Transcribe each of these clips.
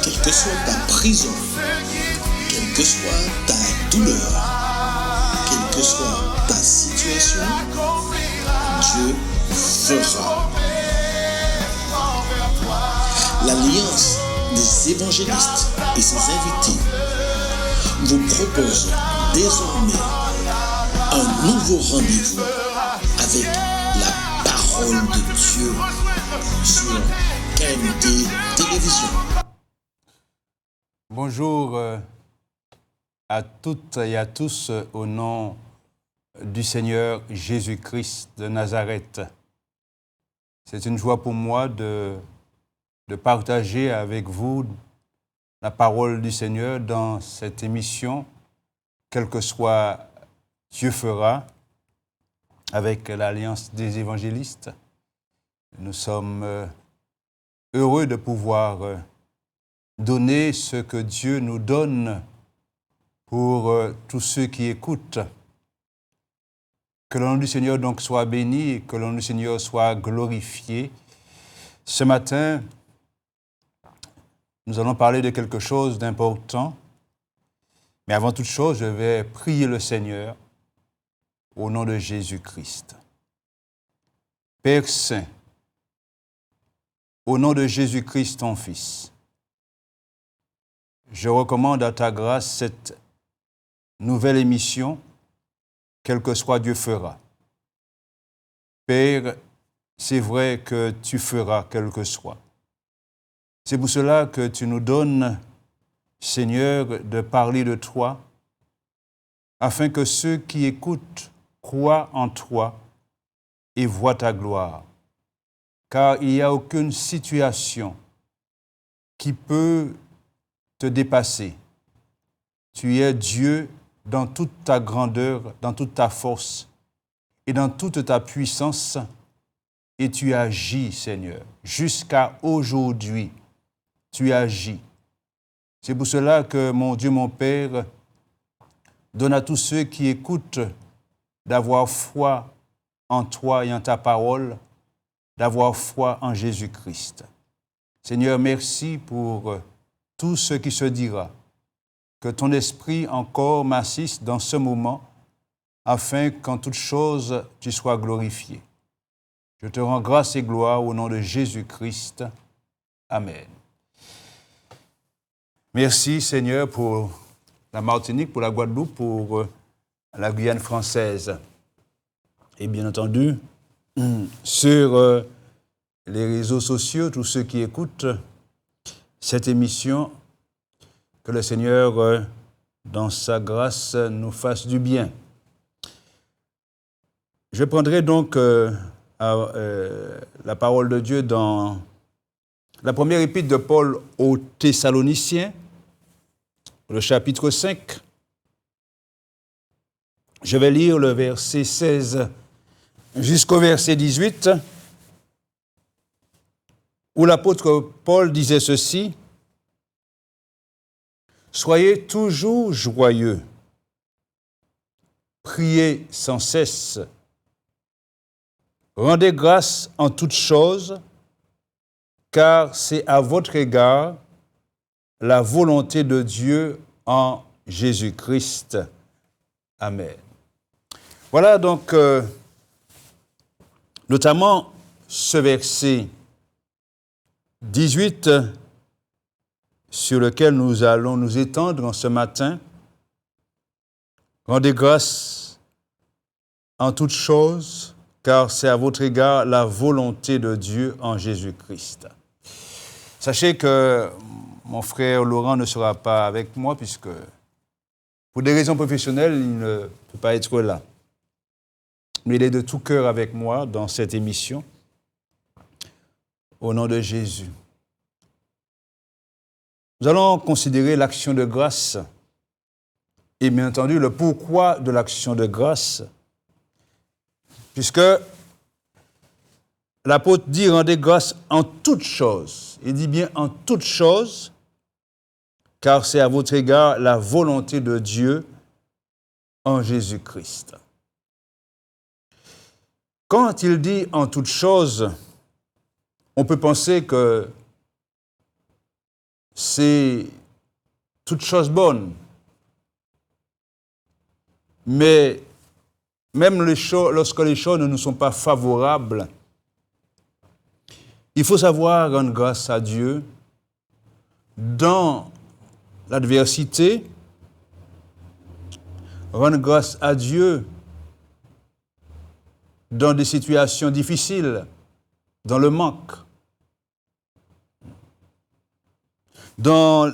quelle que soit ta prison, quelle que soit ta douleur, quelle que soit ta situation, Dieu fera. L'Alliance des évangélistes et ses invités vous propose désormais un nouveau rendez-vous avec la parole de Dieu sur KMT Télévision. Bonjour à toutes et à tous au nom du Seigneur Jésus-Christ de Nazareth. C'est une joie pour moi de partager avec vous la parole du Seigneur dans cette émission, quel que soit Dieu fera, avec l'Alliance des évangélistes. Nous sommes heureux de pouvoir donner ce que Dieu nous donne pour tous ceux qui écoutent. Que le nom du Seigneur donc soit béni et que le nom du Seigneur soit glorifié. Ce matin, nous allons parler de quelque chose d'important. Mais avant toute chose, je vais prier le Seigneur au nom de Jésus-Christ. Père Saint, au nom de Jésus-Christ, ton Fils, je recommande à ta grâce cette nouvelle émission, quel que soit Dieu fera. Père, c'est vrai que tu feras quel que soit. C'est pour cela que tu nous donnes, Seigneur, de parler de toi, afin que ceux qui écoutent croient en toi et voient ta gloire. Car il n'y a aucune situation qui peut te dépasser. Tu es Dieu dans toute ta grandeur, dans toute ta force et dans toute ta puissance, et tu agis, Seigneur, jusqu'à aujourd'hui. Tu agis. C'est pour cela que, mon Dieu, mon Père, donne à tous ceux qui écoutent d'avoir foi en toi et en ta parole, d'avoir foi en Jésus-Christ. Seigneur, merci pour tout ce qui se dira. Que ton esprit encore m'assiste dans ce moment, afin qu'en toute chose, tu sois glorifié. Je te rends grâce et gloire au nom de Jésus-Christ. Amen. Merci, Seigneur, pour la Martinique, pour la Guadeloupe, pour la Guyane française. Et bien entendu, sur les réseaux sociaux, tous ceux qui écoutent cette émission, que le Seigneur, dans sa grâce, nous fasse du bien. Je prendrai donc la parole de Dieu dans la première épître de Paul aux Thessaloniciens, le chapitre 5. Je vais lire le verset 16 jusqu'au verset 18, où l'apôtre Paul disait ceci: « Soyez toujours joyeux, priez sans cesse, rendez grâce en toutes choses, car c'est à votre égard la volonté de Dieu en Jésus-Christ. » Amen. Voilà donc notamment ce verset 18 sur lequel nous allons nous étendre en ce matin. Rendez grâce en toutes choses, car c'est à votre égard la volonté de Dieu en Jésus-Christ. Sachez que mon frère Laurent ne sera pas avec moi, puisque pour des raisons professionnelles, il ne peut pas être là. Mais il est de tout cœur avec moi dans cette émission, au nom de Jésus. Nous allons considérer l'action de grâce et bien entendu le pourquoi de l'action de grâce, puisque l'apôtre dit « rendez grâce en toutes choses ». Il dit bien « en toutes choses », car c'est à votre égard la volonté de Dieu en Jésus-Christ. Quand il dit « en toutes choses », on peut penser que c'est toute chose bonne. Mais même lorsque les choses ne nous sont pas favorables, il faut savoir rendre grâce à Dieu dans l'adversité, rendre grâce à Dieu dans des situations difficiles, dans le manque, dans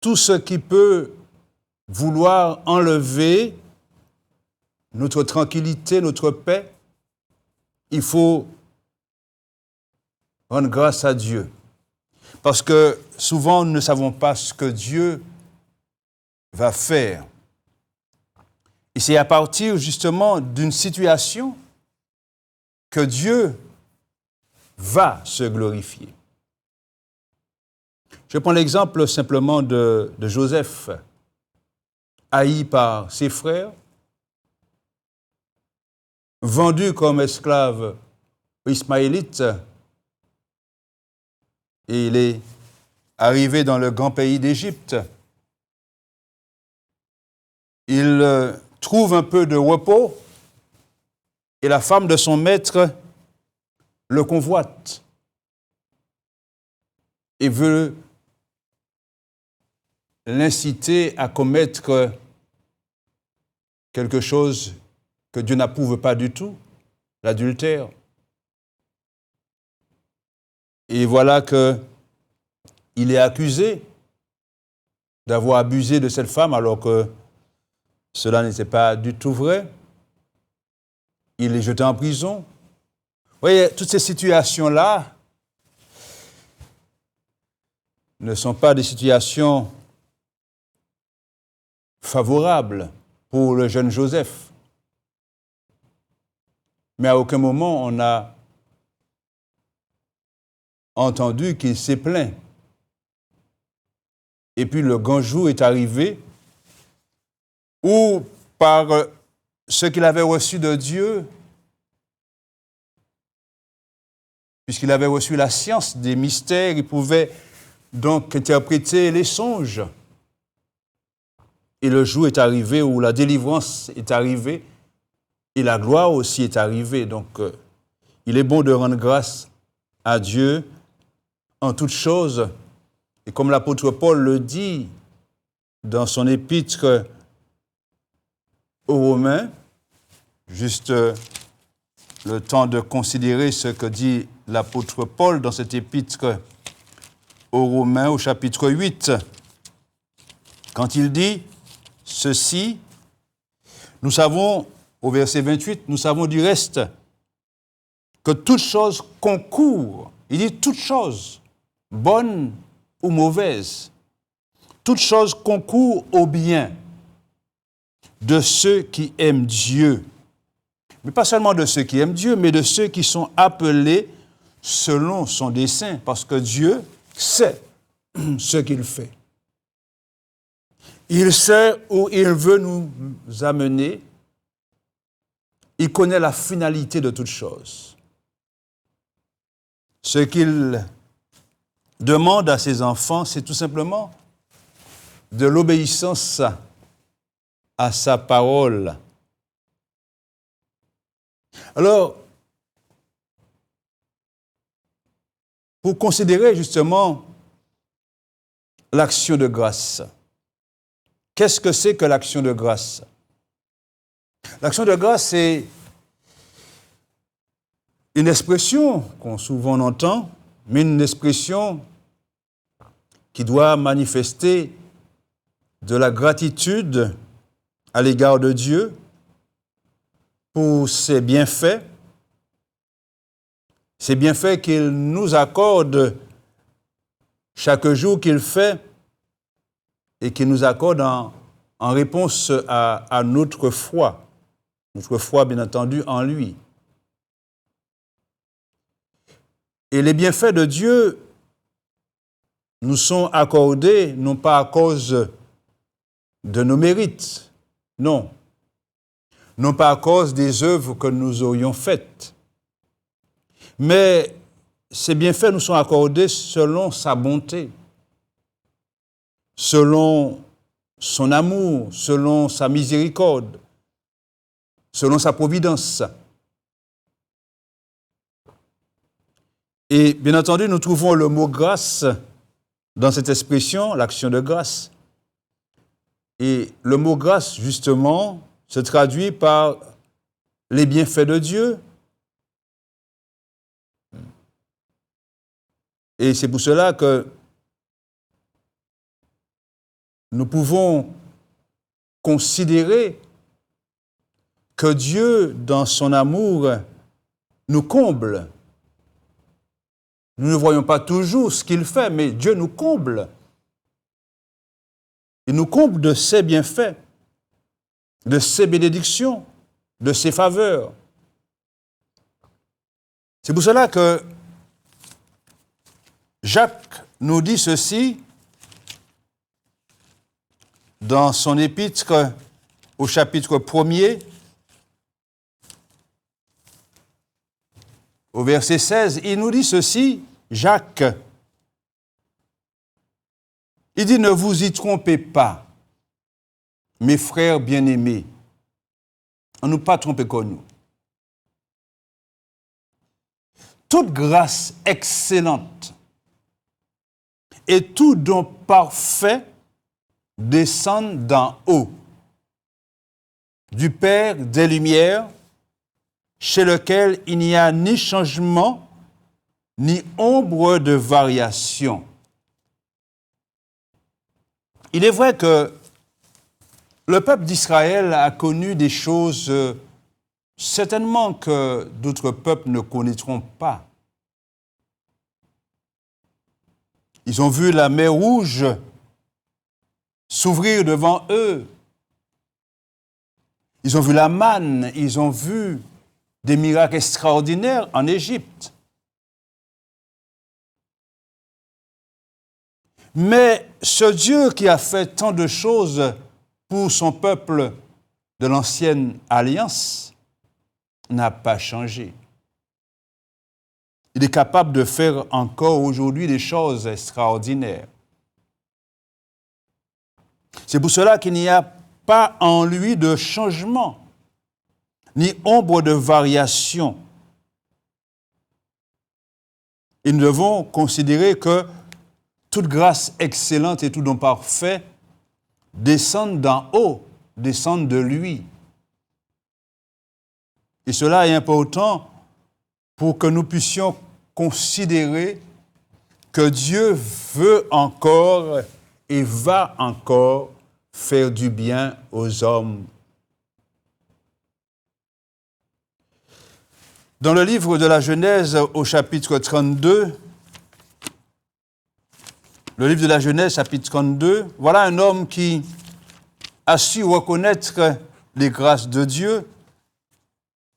tout ce qui peut vouloir enlever notre tranquillité, notre paix. Il faut rendre grâce à Dieu. Parce que souvent, nous ne savons pas ce que Dieu va faire. Et c'est à partir justement d'une situation que Dieu va se glorifier. Je prends l'exemple simplement de Joseph, haï par ses frères, vendu comme esclave ismaélite, et il est arrivé dans le grand pays d'Égypte. Il trouve un peu de repos et la femme de son maître le convoite et veut l'inciter à commettre quelque chose que Dieu n'approuve pas du tout, l'adultère. Et voilà qu'il est accusé d'avoir abusé de cette femme alors que cela n'était pas du tout vrai. Il est jeté en prison. Vous voyez, toutes ces situations-là ne sont pas des situations favorables pour le jeune Joseph. Mais à aucun moment on a entendu qu'il s'est plaint. Et puis le grand jour est arrivé où, par ce qu'il avait reçu de Dieu, puisqu'il avait reçu la science des mystères, il pouvait donc interpréter les songes. Et le jour est arrivé où la délivrance est arrivée et la gloire aussi est arrivée. Donc, il est bon de rendre grâce à Dieu en toutes choses. Et comme l'apôtre Paul le dit dans son épître aux Romains, juste le temps de considérer ce que dit l'apôtre Paul dans cet épître aux Romains au chapitre 8, quand il dit ceci, nous savons, au verset 28, nous savons du reste que toute chose concourt, il dit toute chose, bonne ou mauvaise, toute chose concourt au bien de ceux qui aiment Dieu. Mais pas seulement de ceux qui aiment Dieu, mais de ceux qui sont appelés selon son dessein, parce que Dieu sait ce qu'il fait. Il sait où il veut nous amener. Il connaît la finalité de toutes choses. Ce qu'il demande à ses enfants, c'est tout simplement de l'obéissance à sa parole. Alors, pour considérer justement l'action de grâce, qu'est-ce que c'est que l'action de grâce? L'action de grâce, c'est une expression qu'on souvent entend, mais une expression qui doit manifester de la gratitude à l'égard de Dieu pour ses bienfaits qu'il nous accorde chaque jour qu'il fait et qu'il nous accorde en réponse à notre foi bien entendu en lui. Et les bienfaits de Dieu nous sont accordés non pas à cause de nos mérites, non pas à cause des œuvres que nous aurions faites, mais ces bienfaits nous sont accordés selon sa bonté, selon son amour, selon sa miséricorde, selon sa providence. Et bien entendu, nous trouvons le mot grâce dans cette expression, l'action de grâce. Et le mot grâce, justement, se traduit par les bienfaits de Dieu. Et c'est pour cela que nous pouvons considérer que Dieu, dans son amour, nous comble. Nous ne voyons pas toujours ce qu'il fait, mais Dieu nous comble. Il nous comble de ses bienfaits, de ses bénédictions, de ses faveurs. C'est pour cela que Jacques nous dit ceci dans son épître au chapitre 1er, au verset 16, il nous dit ceci, Jacques, il dit « Ne vous y trompez pas, mes frères bien-aimés, on ne nous pas tromper comme nous. Toute grâce excellente et tout don parfait descendent d'en haut, du Père des Lumières, chez lequel il n'y a ni changement, ni ombre de variation. » Il est vrai que le peuple d'Israël a connu des choses certainement que d'autres peuples ne connaîtront pas. Ils ont vu la mer Rouge s'ouvrir devant eux. Ils ont vu la manne, ils ont vu des miracles extraordinaires en Égypte. Mais ce Dieu qui a fait tant de choses pour son peuple de l'ancienne alliance n'a pas changé. Il est capable de faire encore aujourd'hui des choses extraordinaires. C'est pour cela qu'il n'y a pas en lui de changement, ni ombre de variation. Et nous devons considérer que toute grâce excellente et tout don parfait descendent d'en haut, descendent de lui. Et cela est important pour que nous puissions considérer que Dieu veut encore et va encore faire du bien aux hommes. Dans le livre de la Genèse, au chapitre 32, le livre de la Genèse, chapitre 32, voilà un homme qui a su reconnaître les grâces de Dieu.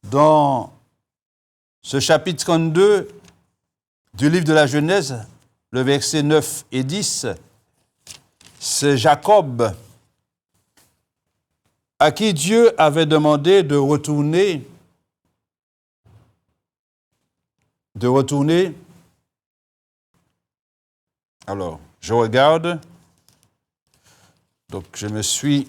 Dans ce chapitre 32 du livre de la Genèse, le verset 9 et 10, c'est Jacob à qui Dieu avait demandé de retourner. Alors, je regarde. Donc, je me suis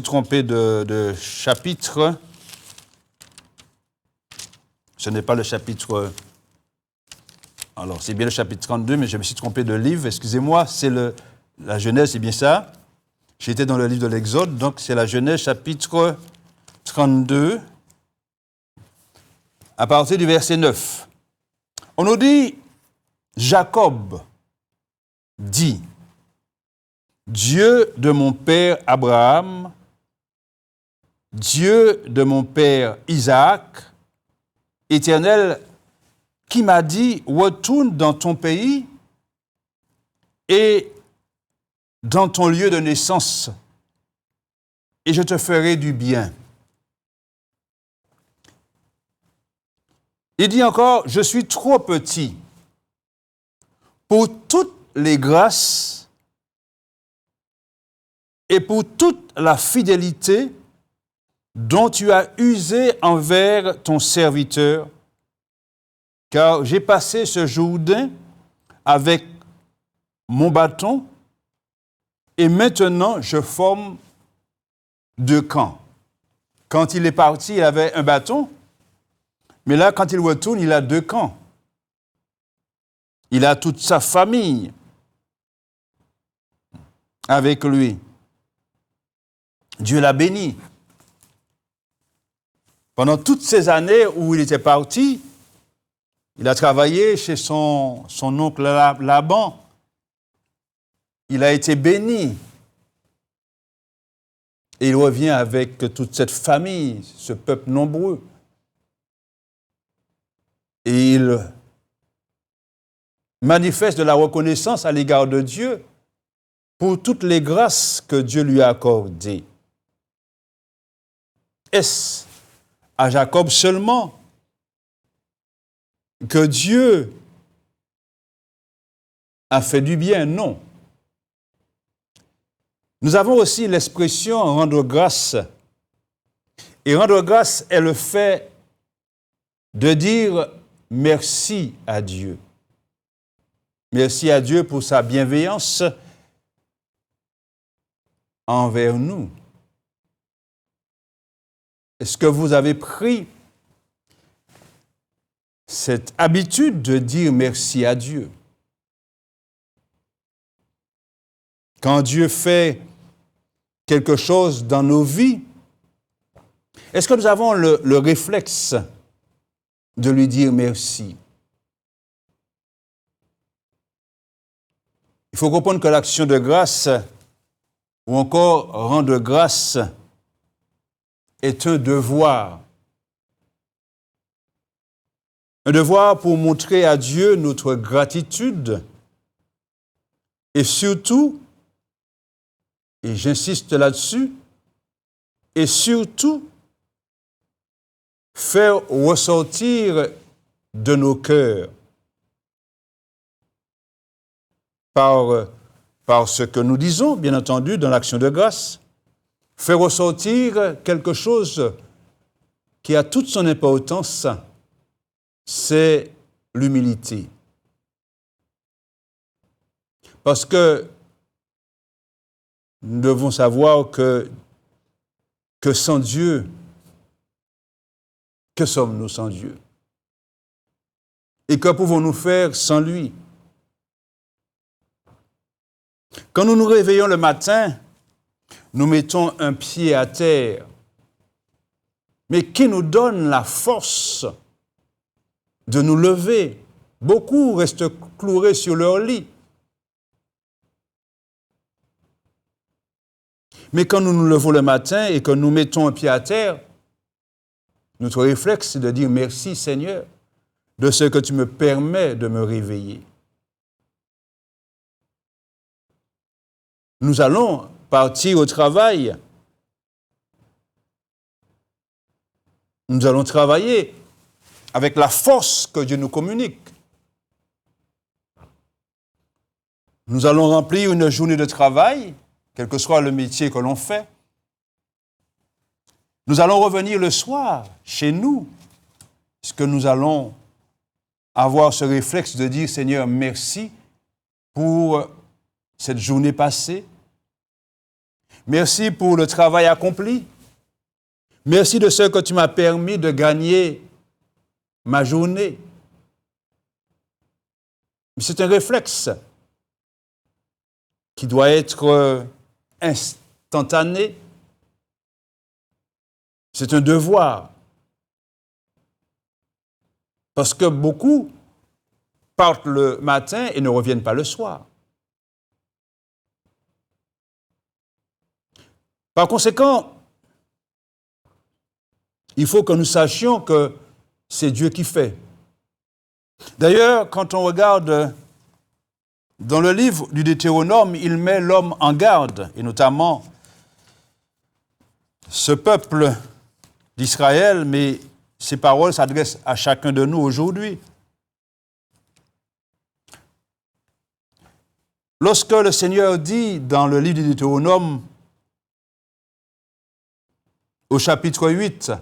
trompé de chapitre. Ce n'est pas le chapitre... Alors, c'est bien le chapitre 32, mais je me suis trompé de livre. Excusez-moi, c'est la Genèse, c'est bien ça. J'étais dans le livre de l'Exode, donc c'est la Genèse, chapitre 32, à partir du verset 9. On nous dit, Jacob dit, Dieu de mon père Abraham, Dieu de mon père Isaac, Éternel, qui m'a dit, retourne dans ton pays et dans ton lieu de naissance, et je te ferai du bien. Il dit encore, je suis trop petit pour toutes les grâces et pour toute la fidélité dont tu as usé envers ton serviteur, car j'ai passé ce Jourdain avec mon bâton, et maintenant je forme 2 camps. Quand il est parti, il avait un bâton, mais là, quand il retourne, il a 2 camps. Il a toute sa famille avec lui. Dieu l'a béni. Pendant toutes ces années où il était parti, il a travaillé chez son oncle Laban. Il a été béni. Et il revient avec toute cette famille, ce peuple nombreux. Et il manifeste de la reconnaissance à l'égard de Dieu pour toutes les grâces que Dieu lui a accordées. Est-ce à Jacob seulement que Dieu a fait du bien? Non. Nous avons aussi l'expression rendre grâce. Et rendre grâce est le fait de dire merci à Dieu. Merci à Dieu pour sa bienveillance envers nous. Est-ce que vous avez pris cette habitude de dire merci à Dieu? Quand Dieu fait quelque chose dans nos vies, est-ce que nous avons le réflexe de lui dire merci? Il faut comprendre que l'action de grâce ou encore rendre grâce est un devoir. Un devoir pour montrer à Dieu notre gratitude et surtout, et j'insiste là-dessus, et surtout, faire ressortir de nos cœurs par ce que nous disons, bien entendu, dans l'action de grâce, faire ressortir quelque chose qui a toute son importance, c'est l'humilité. Parce que nous devons savoir que sans Dieu, que sommes-nous sans Dieu? Et que pouvons-nous faire sans lui? Quand nous nous réveillons le matin, nous mettons un pied à terre. Mais qui nous donne la force de nous lever? Beaucoup restent cloués sur leur lit. Mais quand nous nous levons le matin et que nous mettons un pied à terre, notre réflexe, c'est de dire merci Seigneur de ce que tu me permets de me réveiller. Nous allons partir au travail. Nous allons travailler avec la force que Dieu nous communique. Nous allons remplir une journée de travail, quel que soit le métier que l'on fait. Nous allons revenir le soir chez nous. Est-ce que nous allons avoir ce réflexe de dire Seigneur, merci pour cette journée passée. Merci pour le travail accompli. Merci de ce que tu m'as permis de gagner ma journée. C'est un réflexe qui doit être instantané. C'est un devoir. Parce que beaucoup partent le matin et ne reviennent pas le soir. Par conséquent, il faut que nous sachions que c'est Dieu qui fait. D'ailleurs, quand on regarde dans le livre du Deutéronome, il met l'homme en garde, et notamment ce peuple d'Israël, mais ces paroles s'adressent à chacun de nous aujourd'hui. Lorsque le Seigneur dit dans le livre du Deutéronome, au chapitre 8,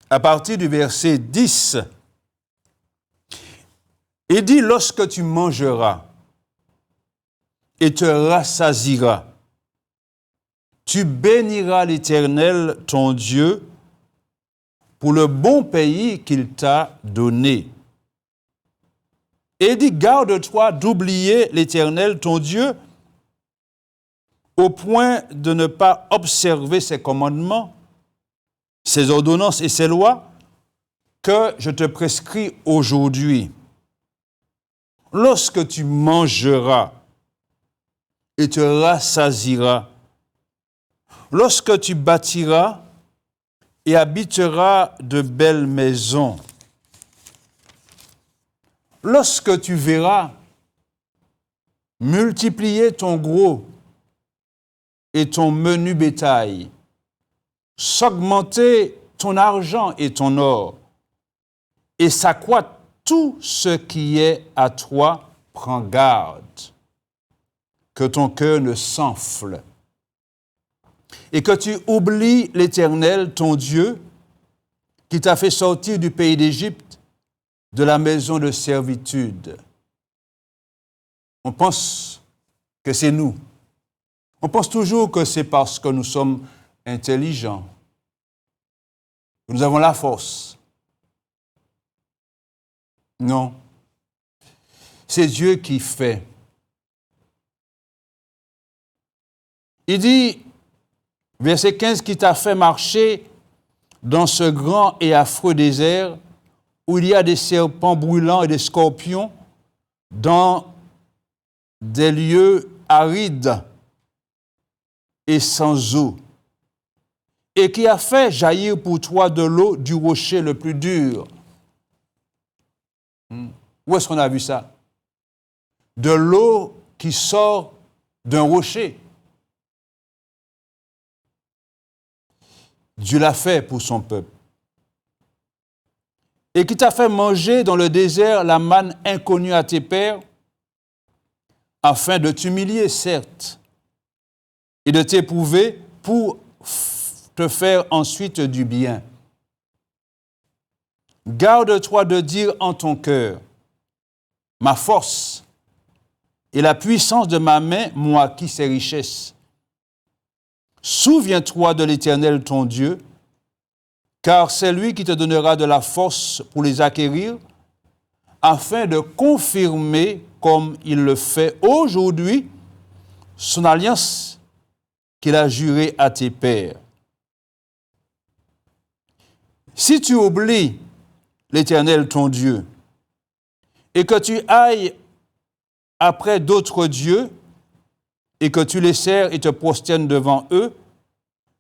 à partir du verset 10, il dit, lorsque tu mangeras et te rassasieras, tu béniras l'Éternel, ton Dieu, pour le bon pays qu'il t'a donné. Et il dit, garde-toi d'oublier l'Éternel, ton Dieu, au point de ne pas observer ses commandements, ses ordonnances et ses lois que je te prescris aujourd'hui. Lorsque tu mangeras et te rassasieras, lorsque tu bâtiras et habiteras de belles maisons, lorsque tu verras multiplier ton gros et ton menu bétail, s'augmenter ton argent et ton or, et s'accroître tout ce qui est à toi, prends garde, que ton cœur ne s'enfle, et que tu oublies l'Éternel, ton Dieu, qui t'a fait sortir du pays d'Égypte, de la maison de servitude. On pense que c'est nous. On pense toujours que c'est parce que nous sommes intelligents, que nous avons la force. Non. C'est Dieu qui fait. Il dit, verset 15, qui t'a fait marcher dans ce grand et affreux désert où il y a des serpents brûlants et des scorpions, dans des lieux arides et sans eau, et qui a fait jaillir pour toi de l'eau du rocher le plus dur. Où est-ce qu'on a vu ça? De l'eau qui sort d'un rocher. Dieu l'a fait pour son peuple. Et qui t'a fait manger dans le désert la manne inconnue à tes pères, afin de t'humilier, certes, et de t'éprouver pour te faire ensuite du bien. Garde-toi de dire en ton cœur, ma force et la puissance de ma main m'ont acquis ces richesses. Souviens-toi de l'Éternel ton Dieu, car c'est lui qui te donnera de la force pour les acquérir, afin de confirmer, comme il le fait aujourd'hui, son alliance qu'il a jurée à tes pères. Si tu oublies l'Éternel ton Dieu, et que tu ailles après d'autres dieux, et que tu les sers et te prosternes devant eux,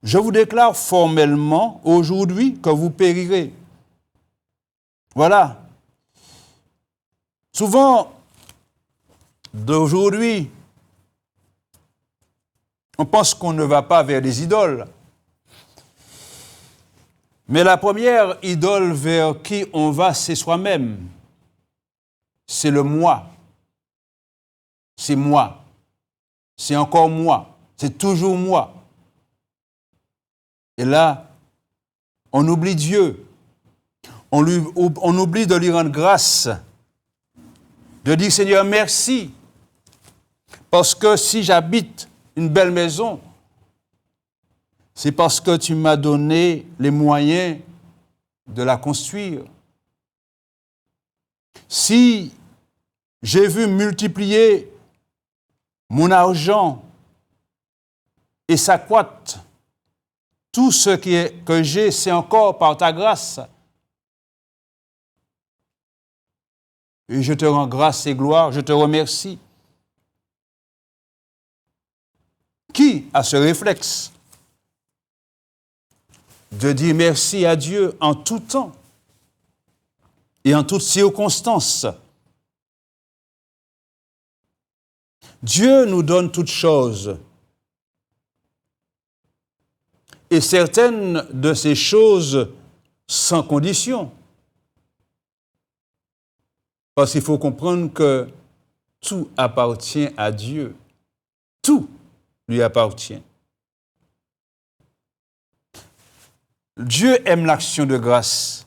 je vous déclare formellement aujourd'hui que vous périrez. Voilà. Souvent, d'aujourd'hui, on pense qu'on ne va pas vers des idoles. Mais la première idole vers qui on va, c'est soi-même. C'est le moi. C'est moi. C'est encore moi. C'est toujours moi. Et là, on oublie Dieu. On oublie de lui rendre grâce. De dire, Seigneur, merci. Parce que si j'habite une belle maison, c'est parce que tu m'as donné les moyens de la construire. Si j'ai vu multiplier mon argent et s'accroître, tout ce que j'ai, c'est encore par ta grâce. Et je te rends grâce et gloire, je te remercie. Qui a ce réflexe de dire merci à Dieu en tout temps et en toutes circonstances? Dieu nous donne toutes choses. Et certaines de ces choses sans condition. Parce qu'il faut comprendre que tout appartient à Dieu. Tout lui appartient. Dieu aime l'action de grâce.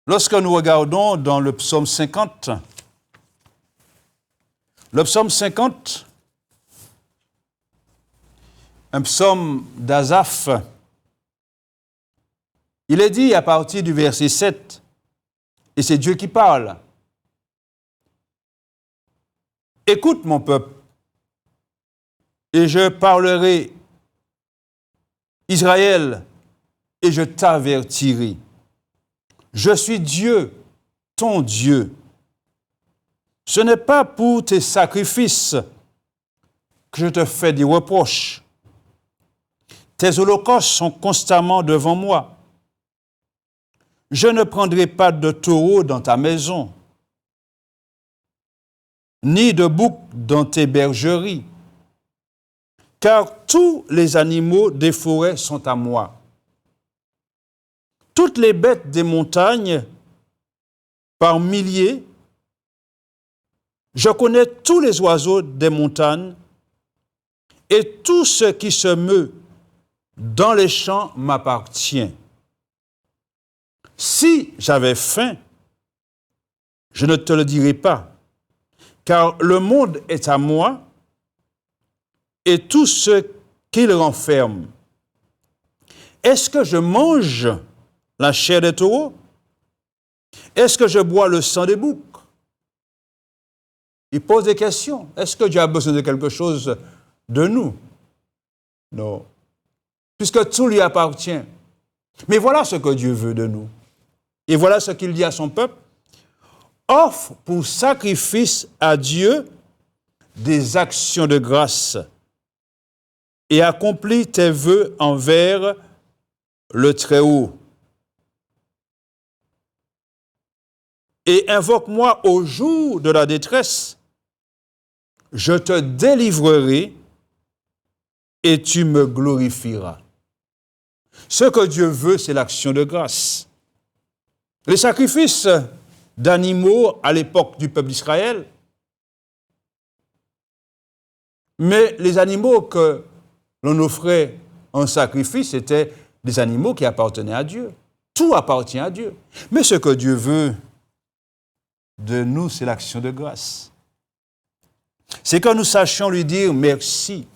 Lorsque nous regardons dans le psaume 50, un psaume d'Asaph, il est dit à partir du verset 7, et c'est Dieu qui parle. Écoute mon peuple, et je parlerai, Israël, et je t'avertirai. Je suis Dieu, ton Dieu. Ce n'est pas pour tes sacrifices que je te fais des reproches. Tes holocaustes sont constamment devant moi. Je ne prendrai pas de taureau dans ta maison, ni de bouc dans tes bergeries, car tous les animaux des forêts sont à moi. Toutes les bêtes des montagnes, par milliers, je connais tous les oiseaux des montagnes, et tout ce qui se meut dans les champs m'appartient. Si j'avais faim, je ne te le dirais pas, car le monde est à moi et tout ce qu'il renferme. Est-ce que je mange la chair des taureaux? Est-ce que je bois le sang des boucs? Il pose des questions. Est-ce que Dieu a besoin de quelque chose de nous? Non. Puisque tout lui appartient. Mais voilà ce que Dieu veut de nous. Et voilà ce qu'il dit à son peuple. Offre pour sacrifice à Dieu des actions de grâce et accomplis tes vœux envers le Très-Haut. Et invoque-moi au jour de la détresse. Je te délivrerai et tu me glorifieras. Ce que Dieu veut, c'est l'action de grâce. Les sacrifices d'animaux à l'époque du peuple d'Israël, mais les animaux que l'on offrait en sacrifice, c'était des animaux qui appartenaient à Dieu. Tout appartient à Dieu. Mais ce que Dieu veut de nous, c'est l'action de grâce. C'est que nous sachions lui dire merci.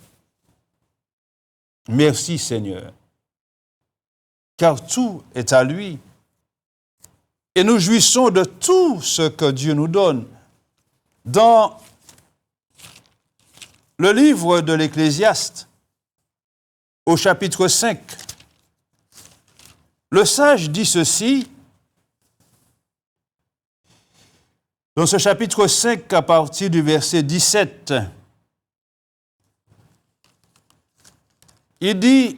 Merci Seigneur. Car tout est à lui. Et nous jouissons de tout ce que Dieu nous donne. Dans le livre de l'Ecclésiaste, au chapitre 5, le sage dit ceci, dans ce chapitre 5, à partir du verset 17, il dit,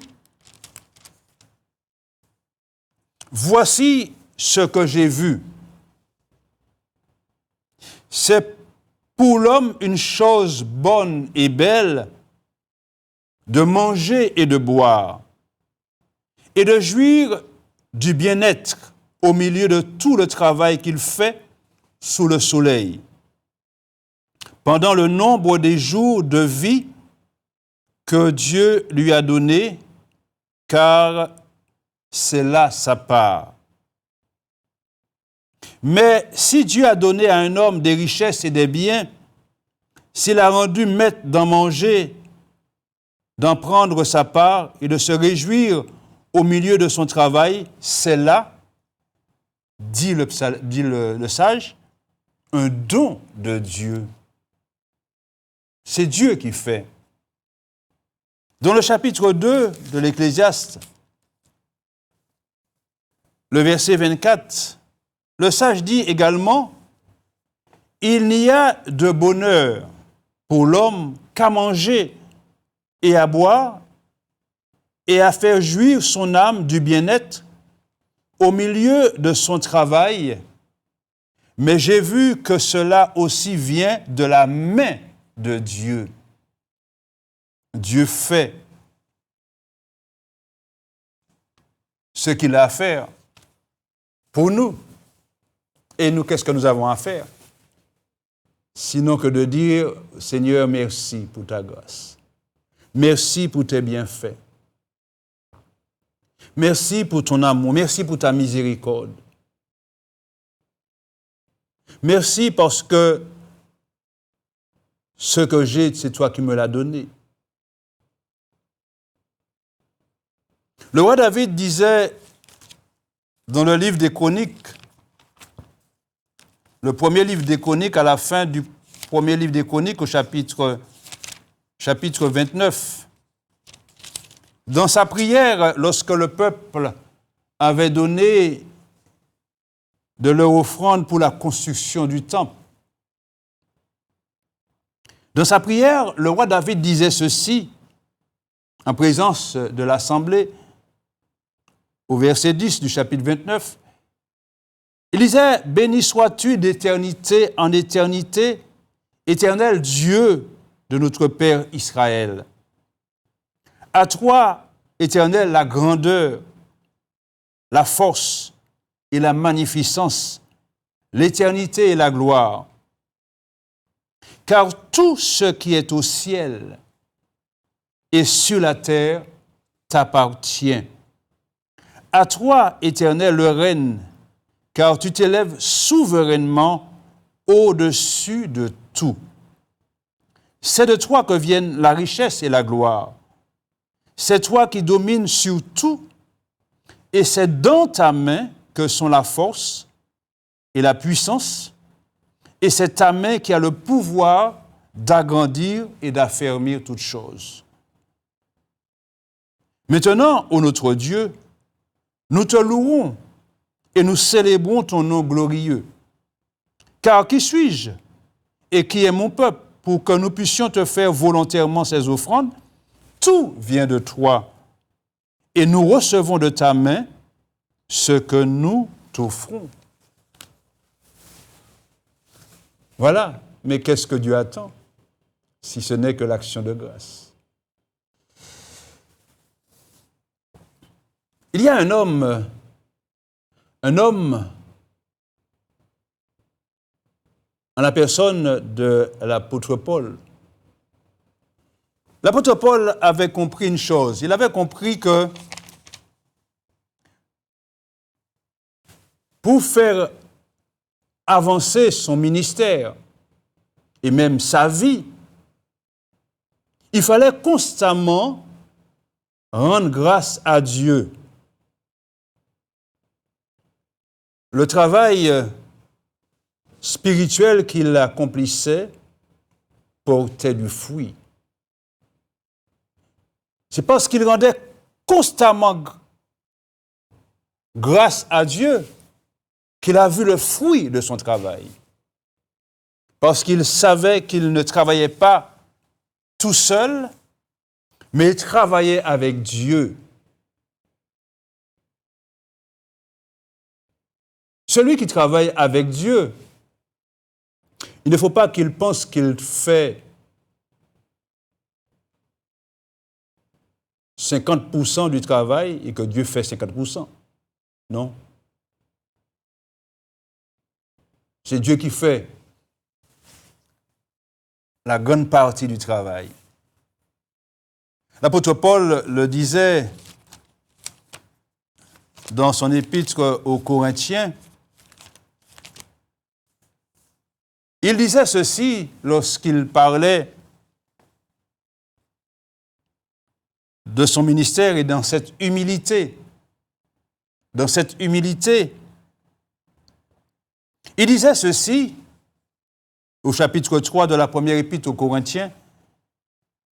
« Voici ce que j'ai vu. C'est pour l'homme une chose bonne et belle de manger et de boire, et de jouir du bien-être au milieu de tout le travail qu'il fait sous le soleil. Pendant le nombre des jours de vie que Dieu lui a donné, car c'est là sa part. Mais si Dieu a donné à un homme des richesses et des biens, s'il a rendu maître d'en manger, d'en prendre sa part et de se réjouir au milieu de son travail, c'est là, dit le sage, un don de Dieu. C'est Dieu qui fait. Dans le chapitre 2 de l'Ecclésiaste, le verset 24, le sage dit également, « Il n'y a de bonheur pour l'homme qu'à manger et à boire et à faire jouir son âme du bien-être au milieu de son travail. Mais j'ai vu que cela aussi vient de la main de Dieu. » Dieu fait ce qu'il a à faire pour nous. Et nous, qu'est-ce que nous avons à faire? Sinon que de dire, Seigneur, merci pour ta grâce. Merci pour tes bienfaits. Merci pour ton amour, merci pour ta miséricorde. Merci parce que ce que j'ai, c'est toi qui me l'as donné. Le roi David disait dans le livre des Chroniques, le premier livre des Chroniques, à la fin du premier livre des Chroniques, au chapitre 29, dans sa prière, lorsque le peuple avait donné de leur offrande pour la construction du temple, dans sa prière, le roi David disait ceci, en présence de l'assemblée, au verset 10 du chapitre 29, il disait « Béni sois-tu d'éternité en éternité, éternel Dieu de notre Père Israël. À toi, Éternel, la grandeur, la force et la magnificence, l'éternité et la gloire. Car tout ce qui est au ciel et sur la terre t'appartient. À toi, Éternel, le règne, car tu t'élèves souverainement au-dessus de tout. C'est de toi que viennent la richesse et la gloire. C'est toi qui domines sur tout, et c'est dans ta main que sont la force et la puissance, et c'est ta main qui a le pouvoir d'agrandir et d'affermir toutes choses. Maintenant, ô notre Dieu, nous te louons et nous célébrons ton nom glorieux. Car qui suis-je et qui est mon peuple pour que nous puissions te faire volontairement ces offrandes? Tout vient de toi et nous recevons de ta main ce que nous t'offrons. Voilà, mais qu'est-ce que Dieu attend si ce n'est que l'action de grâce? Il y a un homme en la personne de l'apôtre Paul. L'apôtre Paul avait compris une chose. Il avait compris que pour faire avancer son ministère et même sa vie, il fallait constamment rendre grâce à Dieu. Le travail spirituel qu'il accomplissait portait du fruit. C'est parce qu'il rendait constamment grâce à Dieu qu'il a vu le fruit de son travail. Parce qu'il savait qu'il ne travaillait pas tout seul, mais il travaillait avec Dieu. Celui qui travaille avec Dieu, il ne faut pas qu'il pense qu'il fait 50% du travail et que Dieu fait 50%. Non. C'est Dieu qui fait la grande partie du travail. L'apôtre Paul le disait dans son épître aux Corinthiens. Il disait ceci lorsqu'il parlait de son ministère et dans cette humilité. Dans cette humilité, il disait ceci au chapitre 3 de la première épître aux Corinthiens.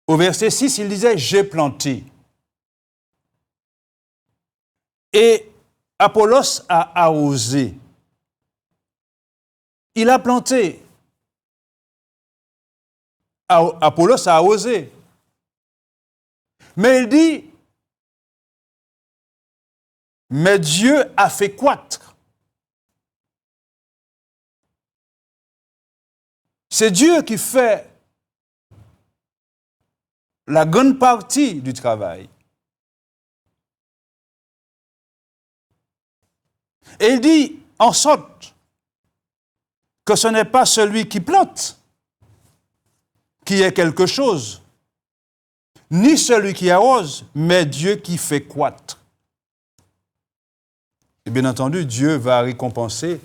Au verset 6, il disait « J'ai planté ». Et Apollos a arrosé. Il a planté. Apollos a arrosé. Mais il dit, mais Dieu a fait croître. C'est Dieu qui fait la grande partie du travail. Et il dit, en sorte que ce n'est pas celui qui plante qui est quelque chose, ni celui qui arrose, mais Dieu qui fait croître. Et bien entendu, Dieu va récompenser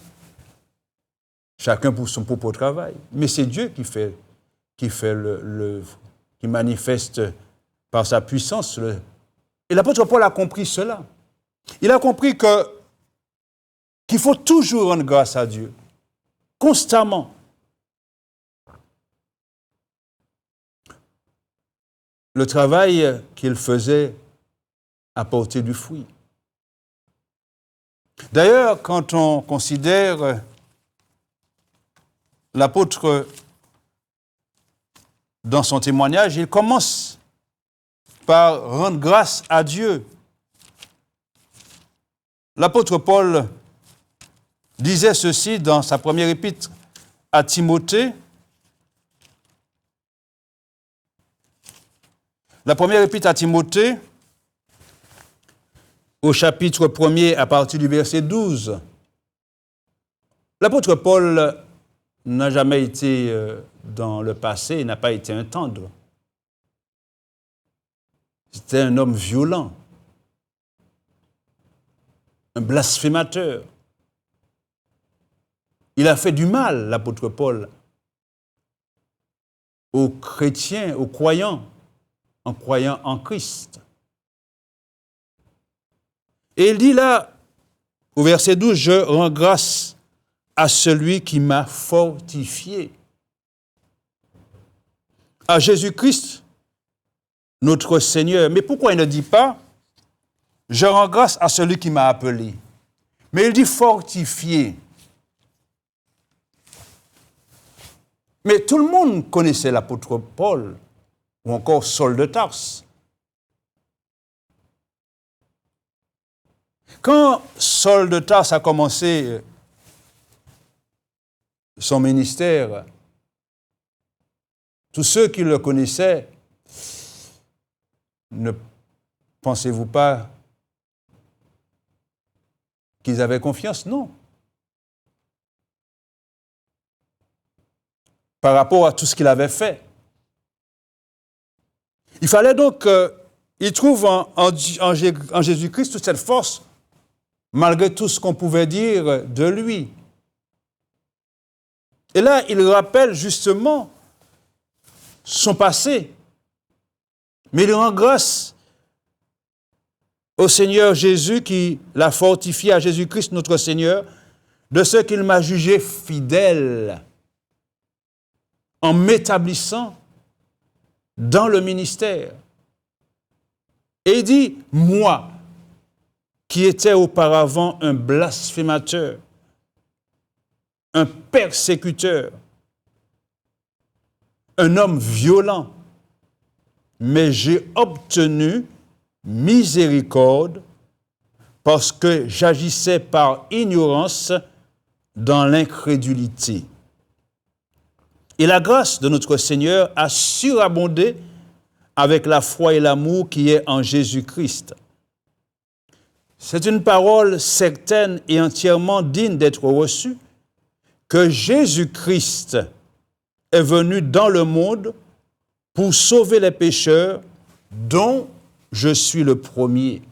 chacun pour son propre travail. Mais c'est Dieu qui fait l'œuvre, qui manifeste par sa puissance. Et l'apôtre Paul a compris cela. Il a compris qu'il faut toujours rendre grâce à Dieu, constamment. Le travail qu'il faisait apportait du fruit. D'ailleurs, quand on considère l'apôtre dans son témoignage, il commence par rendre grâce à Dieu. L'apôtre Paul disait ceci dans sa première épître à Timothée. La première épître à Timothée, au chapitre 1er, à partir du verset 12. L'apôtre Paul n'a jamais été dans le passé, il n'a pas été un tendre. C'était un homme violent, un blasphémateur. Il a fait du mal, l'apôtre Paul, aux chrétiens, aux croyants, en croyant en Christ. Et il dit là, au verset 12, « Je rends grâce à celui qui m'a fortifié. » À Jésus-Christ, notre Seigneur. Mais pourquoi il ne dit pas « Je rends grâce à celui qui m'a appelé » mais il dit « fortifié ». Mais tout le monde connaissait l'apôtre Paul, ou encore Saul de Tarse. Quand Saul de Tarse a commencé son ministère, tous ceux qui le connaissaient, ne pensez-vous pas qu'ils avaient confiance? Non. Par rapport à tout ce qu'il avait fait. Il fallait donc qu'il trouve en Jésus-Christ toute cette force, malgré tout ce qu'on pouvait dire de lui. Et là, il rappelle justement son passé. Mais il rend grâce au Seigneur Jésus qui l'a fortifié, à Jésus-Christ notre Seigneur, de ce qu'il m'a jugé fidèle en m'établissant dans le ministère. Et il dit, moi, qui étais auparavant un blasphémateur, un persécuteur, un homme violent, mais j'ai obtenu miséricorde parce que j'agissais par ignorance dans l'incrédulité. Et la grâce de notre Seigneur a surabondé avec la foi et l'amour qui est en Jésus-Christ. C'est une parole certaine et entièrement digne d'être reçue que Jésus-Christ est venu dans le monde pour sauver les pécheurs dont je suis le premier.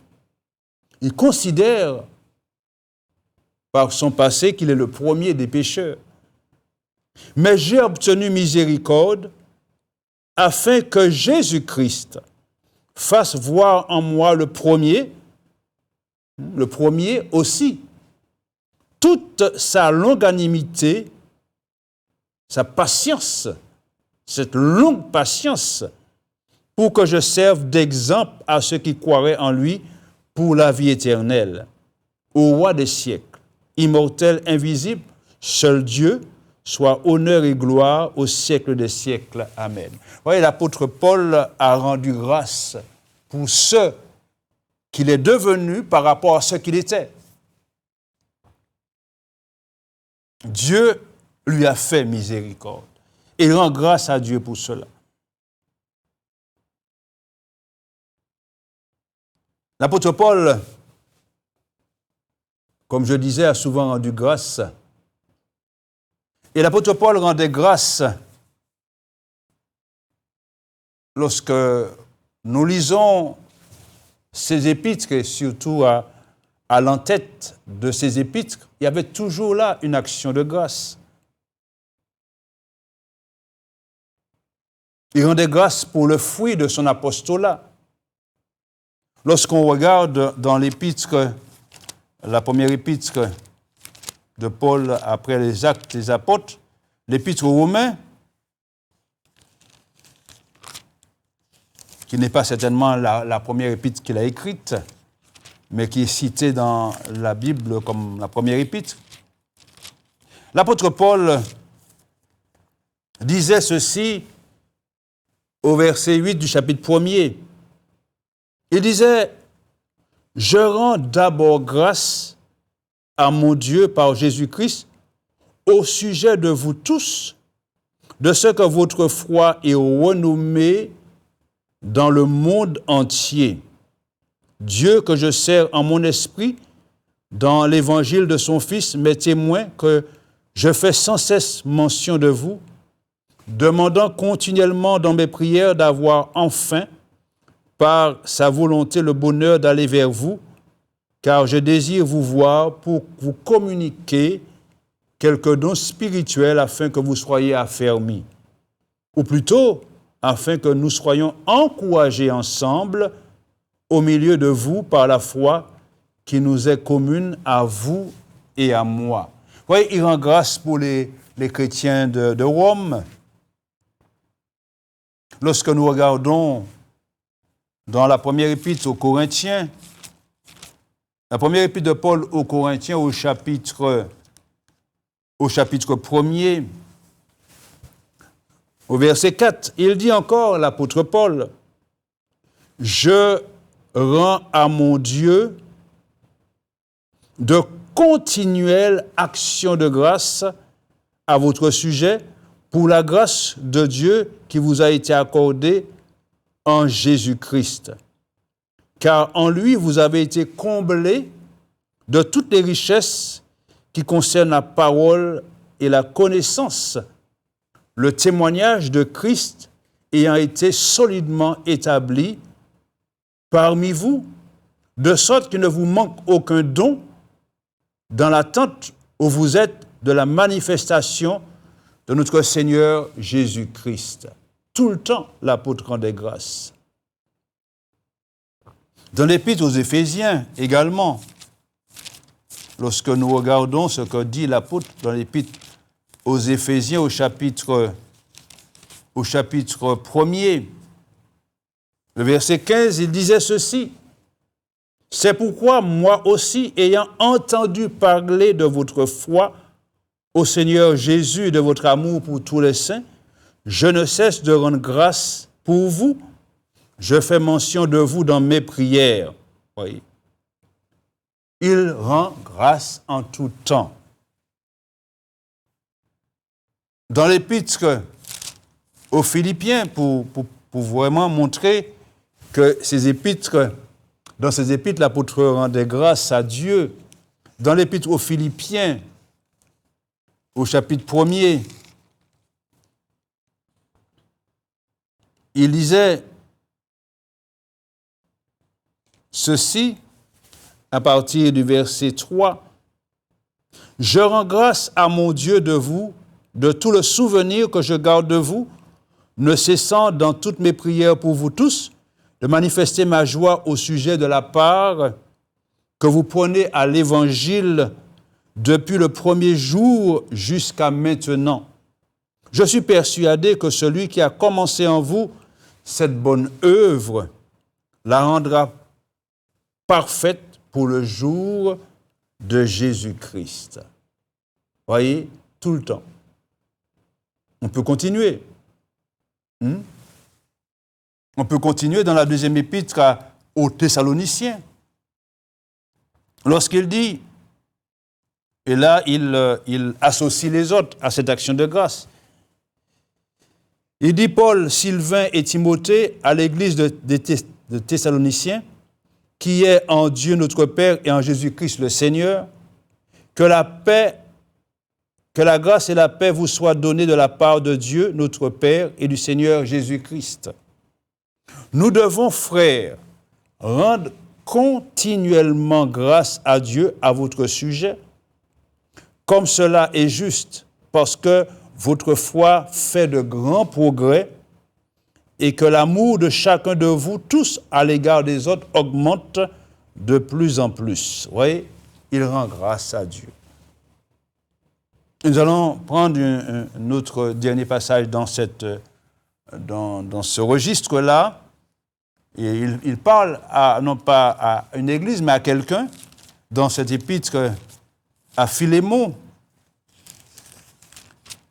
Il considère par son passé qu'il est le premier des pécheurs. Mais j'ai obtenu miséricorde afin que Jésus-Christ fasse voir en moi le premier aussi, toute sa longanimité, sa patience, cette longue patience, pour que je serve d'exemple à ceux qui croiraient en lui pour la vie éternelle. Au roi des siècles, immortel, invisible, seul Dieu, soit honneur et gloire au siècle des siècles. Amen. Vous voyez, l'apôtre Paul a rendu grâce pour ce qu'il est devenu par rapport à ce qu'il était. Dieu lui a fait miséricorde. Et il rend grâce à Dieu pour cela. L'apôtre Paul, comme je disais, a souvent rendu grâce. Et l'apôtre Paul rendait grâce lorsque nous lisons ses épîtres, et surtout à à l'entête de ses épîtres, il y avait toujours là une action de grâce. Il rendait grâce pour le fruit de son apostolat. Lorsqu'on regarde dans l'épître, la première épître de Paul après les Actes des Apôtres, l'épître aux Romains, qui n'est pas certainement la première épître qu'il a écrite, mais qui est citée dans la Bible comme la première épître. L'apôtre Paul disait ceci au verset 8 du chapitre 1er. Il disait « Je rends d'abord grâce à mon Dieu par Jésus-Christ au sujet de vous tous, de ce que votre foi est renommée dans le monde entier. Dieu que je sers en mon esprit dans l'évangile de son Fils m'est témoin que je fais sans cesse mention de vous, demandant continuellement dans mes prières d'avoir enfin, par sa volonté, le bonheur d'aller vers vous, car je désire vous voir pour vous communiquer quelques dons spirituels afin que vous soyez affermis, ou plutôt afin que nous soyons encouragés ensemble au milieu de vous par la foi qui nous est commune à vous et à moi. Vous voyez, il rend grâce pour les chrétiens de Rome. Lorsque nous regardons dans la première épître aux Corinthiens, la première épître de Paul aux Corinthiens au chapitre 1er, au verset 4, il dit encore, l'apôtre Paul, « Je rends à mon Dieu de continuelles actions de grâce à votre sujet pour la grâce de Dieu qui vous a été accordée en Jésus-Christ. Car en lui, vous avez été comblés de toutes les richesses qui concernent la parole et la connaissance, le témoignage de Christ ayant été solidement établi parmi vous, de sorte qu'il ne vous manque aucun don dans l'attente où vous êtes de la manifestation de notre Seigneur Jésus-Christ. » Tout le temps, l'apôtre rendait grâce. Dans l'épître aux Éphésiens également, lorsque nous regardons ce que dit l'apôtre dans l'épître aux Éphésiens au chapitre 1er, le verset 15, il disait ceci. « C'est pourquoi moi aussi, ayant entendu parler de votre foi au Seigneur Jésus et de votre amour pour tous les saints, je ne cesse de rendre grâce pour vous. Je fais mention de vous dans mes prières. » Voyez. Il rend grâce en tout temps. Dans l'épître aux Philippiens, pour vraiment montrer que dans ces épîtres, l'apôtre rendait grâce à Dieu. Dans l'épître aux Philippiens, au chapitre 1er, il disait ceci à partir du verset 3. « Je rends grâce à mon Dieu de vous, de tout le souvenir que je garde de vous, ne cessant dans toutes mes prières pour vous tous, de manifester ma joie au sujet de la part que vous prenez à l'Évangile depuis le premier jour jusqu'à maintenant. Je suis persuadé que celui qui a commencé en vous cette bonne œuvre la rendra parfaite pour le jour de Jésus-Christ. » Voyez, tout le temps. On peut continuer. On peut continuer dans la deuxième épître aux Thessaloniciens. Lorsqu'il dit, et là il associe les autres à cette action de grâce. Il dit, Paul, Sylvain et Timothée à l'église de Thessaloniciens, qui est en Dieu notre Père et en Jésus-Christ le Seigneur, que la grâce et la paix vous soient données de la part de Dieu notre Père et du Seigneur Jésus-Christ. Nous devons, frères, rendre continuellement grâce à Dieu à votre sujet, comme cela est juste, parce que votre foi fait de grands progrès et que l'amour de chacun de vous tous à l'égard des autres augmente de plus en plus. Vous voyez, il rend grâce à Dieu. Nous allons prendre un autre dernier passage dans ce registre-là. Et il parle, non pas à une église, mais à quelqu'un, dans cet épître à Philémon.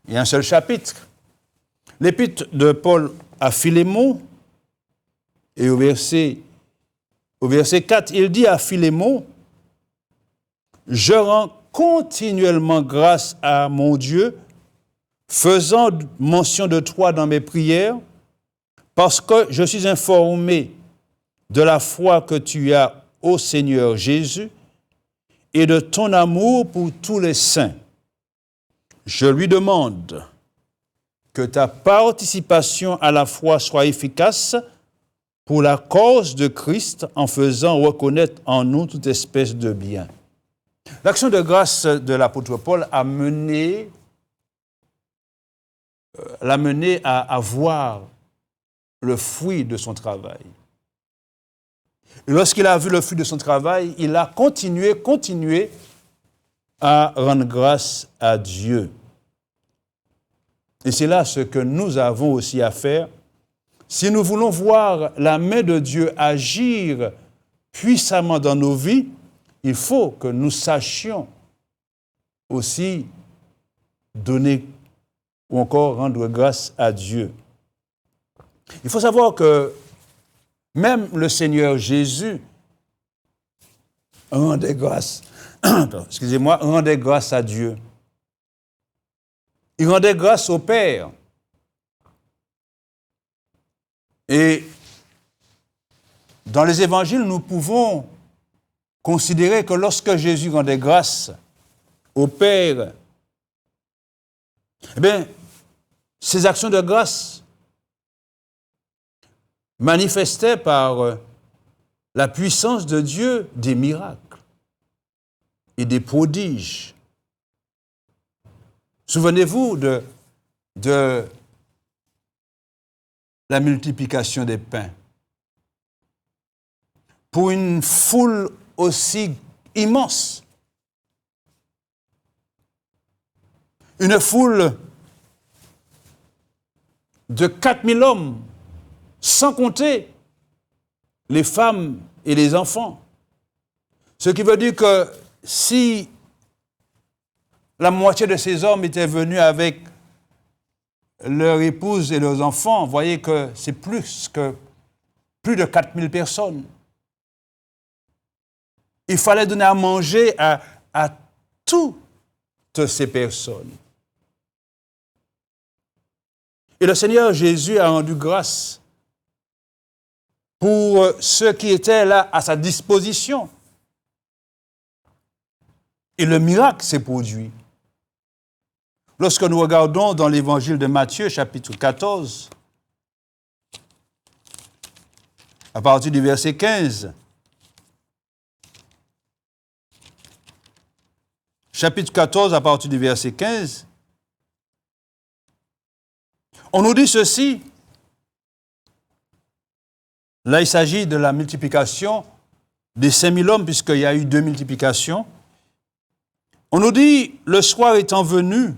Il y a un seul chapitre. L'épître de Paul à Philémon, et au verset 4, il dit à Philémon, « Je rends continuellement grâce à mon Dieu, faisant mention de toi dans mes prières, parce que je suis informé de la foi que tu as au Seigneur Jésus et de ton amour pour tous les saints. Je lui demande que ta participation à la foi soit efficace pour la cause de Christ en faisant reconnaître en nous toute espèce de bien. » L'action de grâce de l'apôtre Paul l'a mené à voir le fruit de son travail. Et lorsqu'il a vu le fruit de son travail, il a continué à rendre grâce à Dieu. Et c'est là ce que nous avons aussi à faire. Si nous voulons voir la main de Dieu agir puissamment dans nos vies, il faut que nous sachions aussi donner ou encore rendre grâce à Dieu. Il faut savoir que même le Seigneur Jésus rendait grâce, rendait grâce à Dieu. Il rendait grâce au Père. Et dans les évangiles, nous pouvons considérer que lorsque Jésus rendait grâce au Père, eh bien, ces actions de grâce manifestaient par la puissance de Dieu des miracles et des prodiges. Souvenez-vous de la multiplication des pains. Pour une foule aussi immense, une foule de 4000 hommes, sans compter les femmes et les enfants. Ce qui veut dire que si la moitié de ces hommes étaient venus avec leur épouse et leurs enfants, vous voyez que c'est plus de 4000 personnes. Il fallait donner à manger à toutes ces personnes. Et le Seigneur Jésus a rendu grâce pour ceux qui étaient là à sa disposition. Et le miracle s'est produit. Lorsque nous regardons dans l'évangile de Matthieu, chapitre 14, à partir du verset 15, chapitre 14, à partir du verset 15, on nous dit ceci. Là, il s'agit de la multiplication des 5000 hommes, puisqu'il y a eu 2 multiplications. On nous dit, le soir étant venu,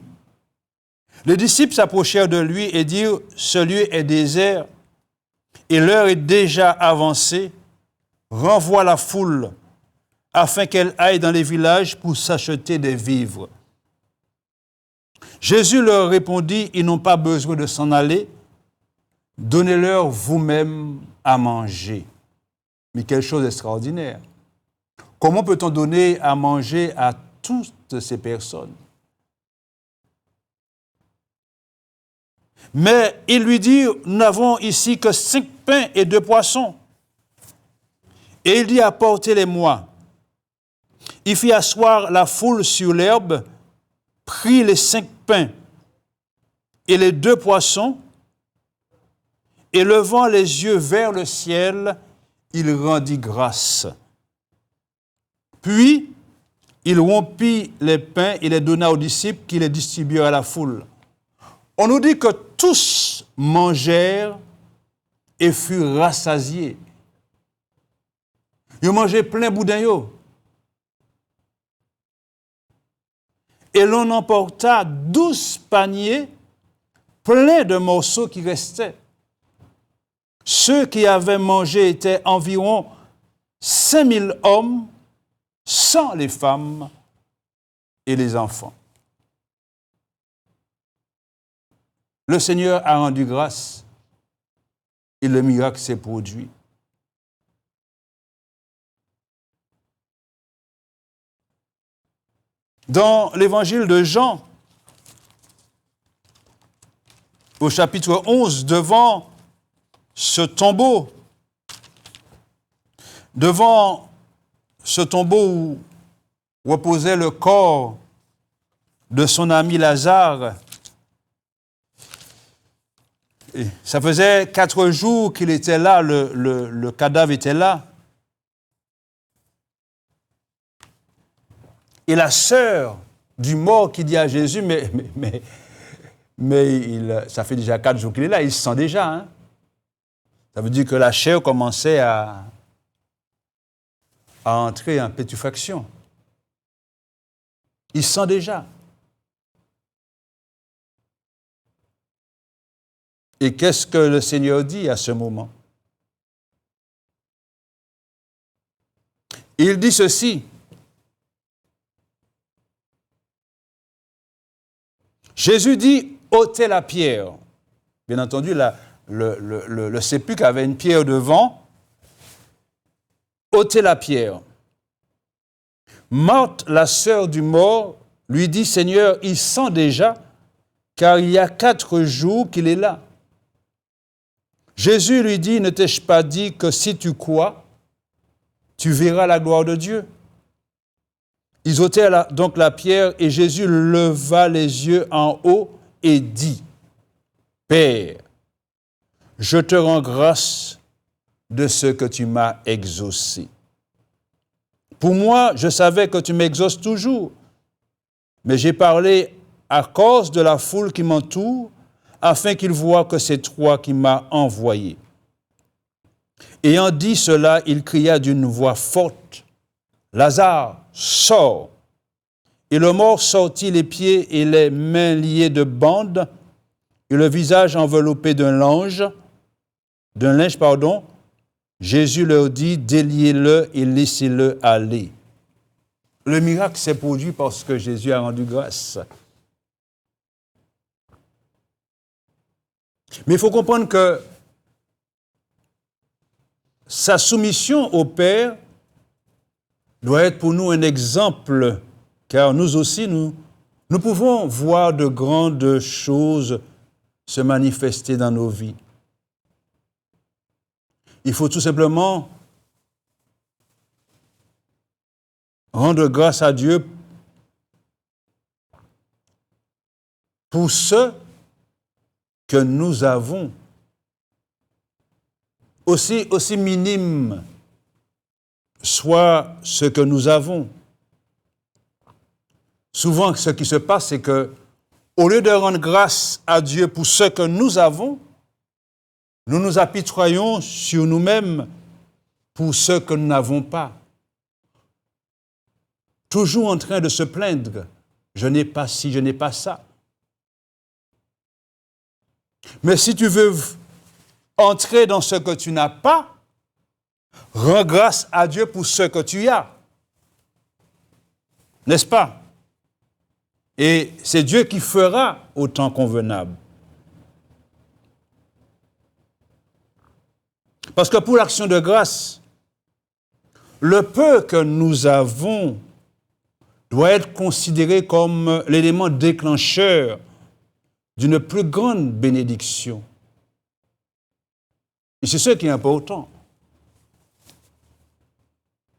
les disciples s'approchèrent de lui et dirent, ce lieu est désert et l'heure est déjà avancée. Renvoie la foule afin qu'elle aille dans les villages pour s'acheter des vivres. Jésus leur répondit, ils n'ont pas besoin de s'en aller, donnez-leur vous-même à manger. Mais quelle chose extraordinaire! Comment peut-on donner à manger à toutes ces personnes? Mais il lui dit, nous n'avons ici que 5 pains et 2 poissons. Et il dit, apportez-les-moi. Il fit asseoir la foule sur l'herbe, prit les 5 pains et les 2 poissons, et levant les yeux vers le ciel, il rendit grâce Puis, il rompit les pains et les donna aux disciples qui les distribuèrent à la foule. On nous dit que tous mangèrent et furent rassasiés. Ils mangeaient plein boudin yo. Et l'on emporta 12 paniers pleins de morceaux qui restaient. Ceux qui avaient mangé étaient environ 5000 hommes, sans les femmes et les enfants. Le Seigneur a rendu grâce et le miracle s'est produit. Dans l'évangile de Jean, au chapitre 11, devant ce tombeau où reposait le corps de son ami Lazare, et ça faisait 4 jours qu'il était là, le cadavre était là. Et la sœur du mort qui dit à Jésus, ça fait déjà 4 jours qu'il est là, il se sent déjà. Hein? Ça veut dire que la chair commençait à entrer en pétrifaction. Il sent déjà. Et qu'est-ce que le Seigneur dit à ce moment? Il dit ceci. Jésus dit, ôtez la pierre. Bien entendu, le sépulcre avait une pierre devant. Ôtez la pierre. Marthe, la sœur du mort, lui dit, Seigneur, il sent déjà, car il y a 4 jours qu'il est là. Jésus lui dit, ne t'ai-je pas dit que si tu crois, tu verras la gloire de Dieu? Ils ôtèrent donc la pierre et Jésus leva les yeux en haut et dit, Père, je te rends grâce de ce que tu m'as exaucé. Pour moi, je savais que tu m'exauces toujours, mais j'ai parlé à cause de la foule qui m'entoure, afin qu'ils voient que c'est toi qui m'as envoyé. Ayant dit cela, il cria d'une voix forte, Lazare, sors. Et le mort sortit les pieds et les mains liés de bandes, et le visage enveloppé d'un linge. Jésus leur dit, déliez-le et laissez-le aller. Le miracle s'est produit parce que Jésus a rendu grâce. Mais il faut comprendre que sa soumission au Père doit être pour nous un exemple, car nous aussi, nous pouvons voir de grandes choses se manifester dans nos vies. Il faut tout simplement rendre grâce à Dieu pour ce que nous avons, aussi minime soit ce que nous avons. Souvent, ce qui se passe, c'est que, au lieu de rendre grâce à Dieu pour ce que nous avons, nous nous apitoyons sur nous-mêmes pour ce que nous n'avons pas. Toujours en train de se plaindre, je n'ai pas ci, je n'ai pas ça. Mais si tu veux entrer dans ce que tu n'as pas, rends grâce à Dieu pour ce que tu as. N'est-ce pas? Et c'est Dieu qui fera au temps convenable. Parce que pour l'action de grâce, le peu que nous avons doit être considéré comme l'élément déclencheur d'une plus grande bénédiction. Et c'est ce qui est important.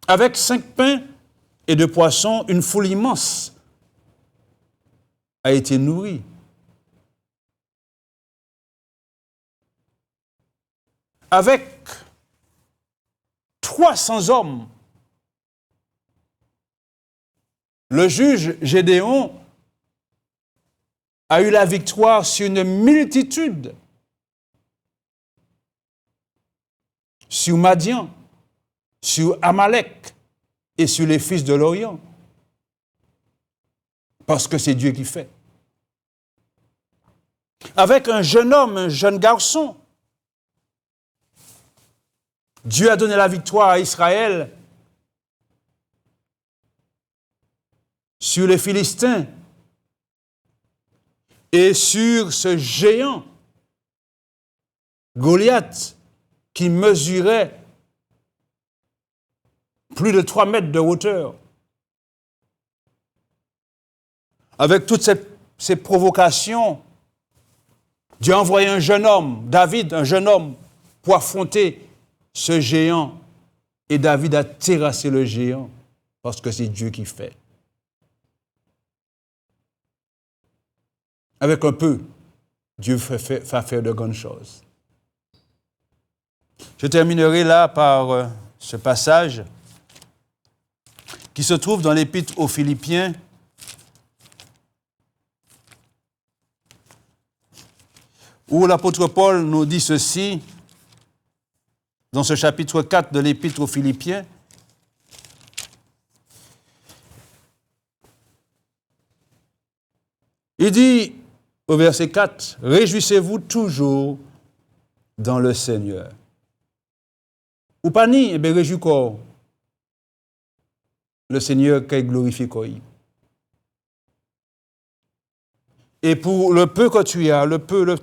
Avec 5 pains et 2 poissons, une foule immense a été nourrie. Avec 300 hommes, le juge Gédéon a eu la victoire sur une multitude, sur Madian, sur Amalek et sur les fils de l'Orient. Parce que c'est Dieu qui fait. Avec un jeune homme, un jeune garçon, Dieu a donné la victoire à Israël sur les Philistins et sur ce géant, Goliath, qui mesurait plus de 3 mètres de hauteur. Avec toutes ces provocations, Dieu a envoyé un jeune homme, David, un jeune homme, pour affronter ce géant. Et David a terrassé le géant, parce que c'est Dieu qui fait. Avec un peu, Dieu va faire de grandes choses. Je terminerai là par ce passage qui se trouve dans l'Épître aux Philippiens, où l'apôtre Paul nous dit ceci, dans ce chapitre 4 de l'Épître aux Philippiens. Il dit au verset 4, « Réjouissez-vous toujours dans le Seigneur. » Ou pas ni, eh bien, réjouis-vous le Seigneur qui glorifie quoi. Et pour le peu que tu as, le peu,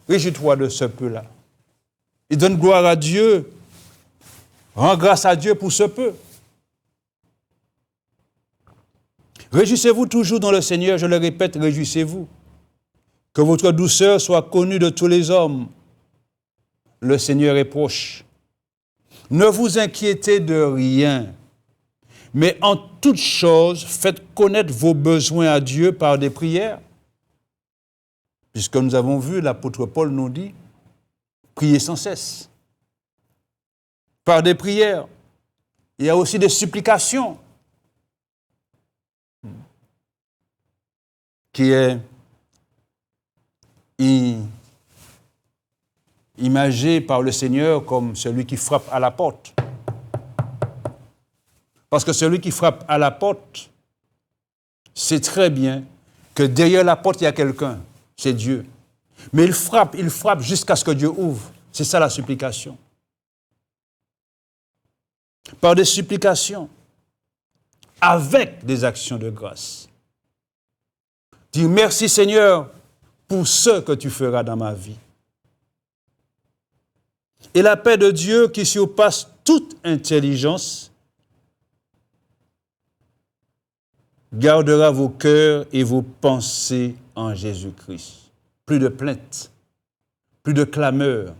réjouis-toi de ce peu-là. Et donne gloire à Dieu, rends grâce à Dieu pour ce peu. Réjouissez-vous toujours dans le Seigneur, je le répète, réjouissez-vous. Que votre douceur soit connue de tous les hommes. Le Seigneur est proche. Ne vous inquiétez de rien, mais en toute chose, faites connaître vos besoins à Dieu par des prières. Puisque nous avons vu, l'apôtre Paul nous dit, priez sans cesse. Par des prières. Il y a aussi des supplications. Qui est imagé par le Seigneur comme celui qui frappe à la porte. Parce que celui qui frappe à la porte sait très bien que derrière la porte, il y a quelqu'un. C'est Dieu. Mais il frappe jusqu'à ce que Dieu ouvre. C'est ça la supplication. Par des supplications, avec des actions de grâce. Dis merci Seigneur pour ce que tu feras dans ma vie. Et la paix de Dieu qui surpasse toute intelligence gardera vos cœurs et vos pensées en Jésus-Christ. Plus de plaintes, plus de clameurs,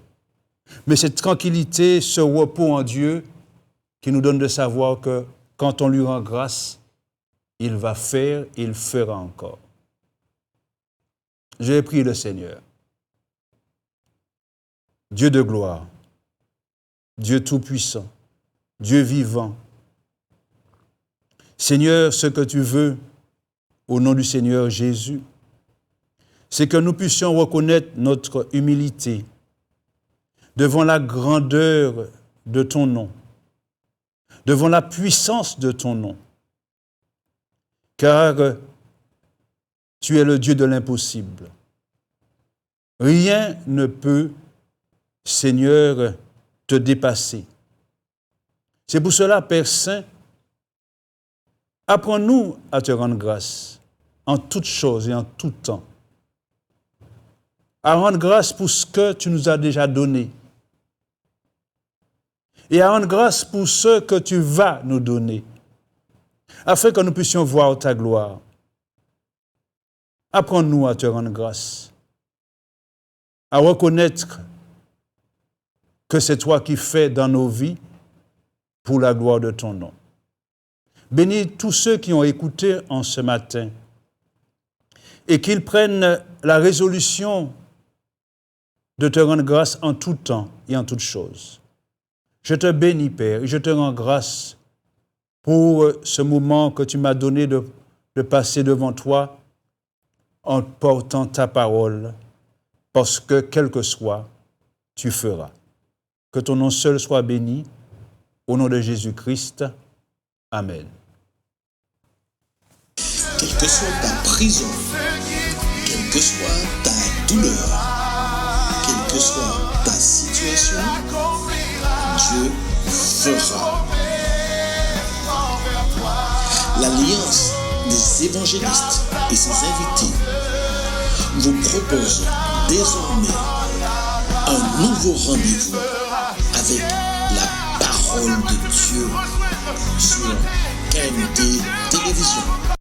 mais cette tranquillité, ce repos en Dieu qui nous donne de savoir que quand on lui rend grâce, il va faire, il fera encore. Je vais prier le Seigneur. Dieu de gloire, Dieu tout-puissant, Dieu vivant. Seigneur, ce que tu veux, au nom du Seigneur Jésus, c'est que nous puissions reconnaître notre humilité devant la grandeur de ton nom, devant la puissance de ton nom, car tu es le Dieu de l'impossible. Rien ne peut, Seigneur, te dépasser. C'est pour cela, Père Saint, apprends-nous à te rendre grâce en toutes choses et en tout temps. À rendre grâce pour ce que tu nous as déjà donné. Et à rendre grâce pour ce que tu vas nous donner, afin que nous puissions voir ta gloire. Apprends-nous à te rendre grâce, à reconnaître que c'est toi qui fais dans nos vies pour la gloire de ton nom. Bénis tous ceux qui ont écouté en ce matin et qu'ils prennent la résolution de te rendre grâce en tout temps et en toutes choses. Je te bénis, Père, et je te rends grâce pour ce moment que tu m'as donné de passer devant toi en portant ta parole, parce que quel que soit, tu feras. Que ton nom seul soit béni, au nom de Jésus-Christ. Amen. Quelle que soit ta prison, quelle que soit ta douleur, quelle que soit ta situation, Dieu fera. L'Alliance des évangélistes et ses invités vous propose désormais un nouveau rendez-vous avec la parole de Dieu sur KMT Télévision.